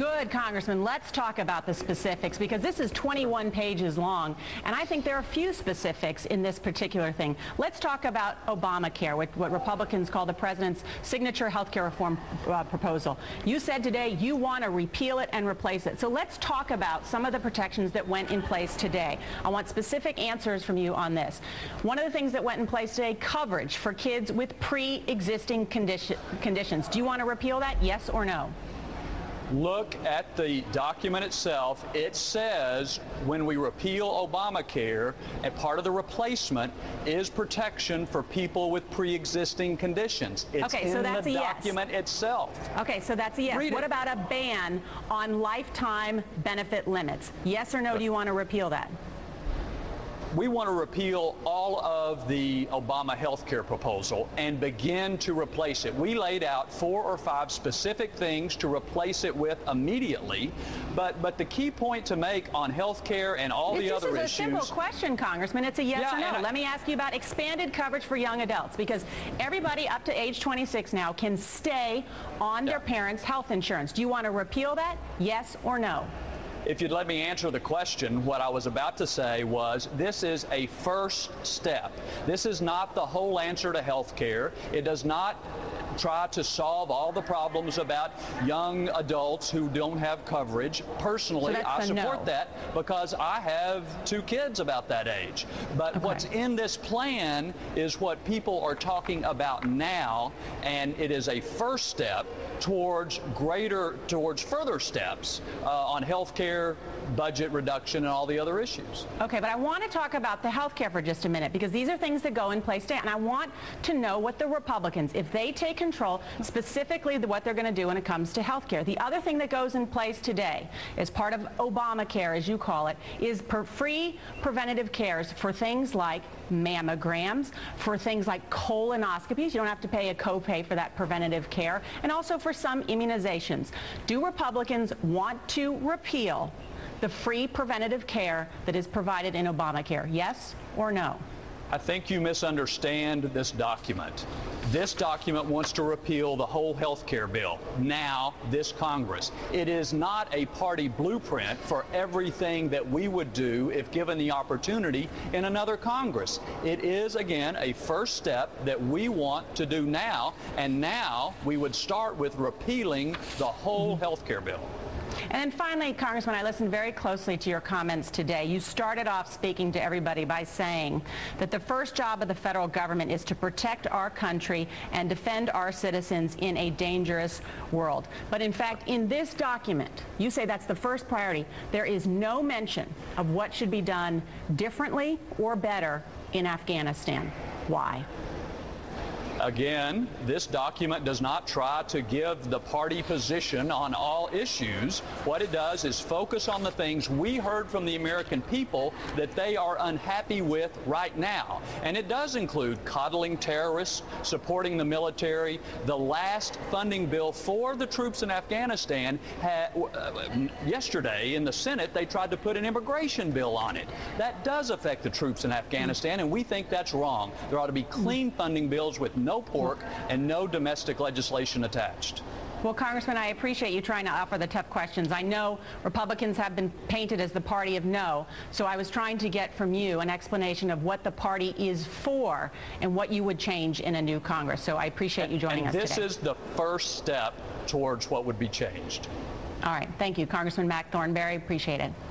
Good, Congressman. Let's talk about the specifics, because this is 21 pages long, and I think there are a few specifics in this particular thing. Let's talk about Obamacare, what Republicans call the president's signature health care reform proposal. You said today you want to repeal it and replace it. So let's talk about some of the protections that went in place today. I want specific answers from you on this. One of the things that went in place today, coverage for kids with pre-existing conditions. Do you want to repeal that, yes or no? Look at the document itself. It says when we repeal Obamacare, and part of the replacement is protection for people with pre-existing conditions. It's okay, so that's in the a document yes. itself. Okay, so that's a yes. Read it. What about a ban on lifetime benefit limits? Yes or no, do you want to repeal that? We want to repeal all of the Obama health care proposal and begin to replace it. We laid out 4 or 5 specific things to replace it with immediately, but the key point to make on health care and all the other issues... This is a simple question, Congressman. It's a yes or no. Let me ask you about expanded coverage for young adults, because everybody up to age 26 now can stay on their parents' health insurance. Do you want to repeal that, yes or no? If you'd let me answer the question, what I was about to say was this is a first step. This is not the whole answer to health care. It does not try to solve all the problems about young adults who don't have coverage. Personally, I support that because I have 2 kids about that age. But what's in this plan is what people are talking about now, and it is a first step towards further steps on health care, budget reduction, and all the other issues. Okay, but I want to talk about the health care for just a minute, because these are things that go in place today, and I want to know what the Republicans, if they take control, specifically what they're going to do when it comes to health care. The other thing that goes in place today, as part of Obamacare, as you call it, is free preventative cares for things like mammograms, for things like colonoscopies. You don't have to pay a copay for that preventative care, and also for some immunizations. Do Republicans want to repeal the free preventative care that is provided in Obamacare, yes or no? I think you misunderstand this document. This document wants to repeal the whole health care bill. Now, this Congress. It is not a party blueprint for everything that we would do if given the opportunity in another Congress. It is, again, a first step that we want to do now, and now we would start with repealing the whole health care bill. And then finally, Congressman, I listened very closely to your comments today. You started off speaking to everybody by saying that the first job of the federal government is to protect our country and defend our citizens in a dangerous world. But in fact, in this document, you say that's the first priority. There is no mention of what should be done differently or better in Afghanistan. Why? Again, this document does not try to give the party position on all issues. What it does is focus on the things we heard from the American people that they are unhappy with right now. And it does include coddling terrorists, supporting the military. The last funding bill for the troops in Afghanistan, yesterday in the Senate, they tried to put an immigration bill on it. That does affect the troops in Afghanistan, and we think that's wrong. There ought to be clean funding bills with no pork and no domestic legislation attached. Well, Congressman, I appreciate you trying to offer the tough questions. I know Republicans have been painted as the party of no, so I was trying to get from you an explanation of what the party is for and what you would change in a new Congress. So I appreciate you joining us today. And this is the first step towards what would be changed. All right. Thank you, Congressman Mac Thornberry. Appreciate it.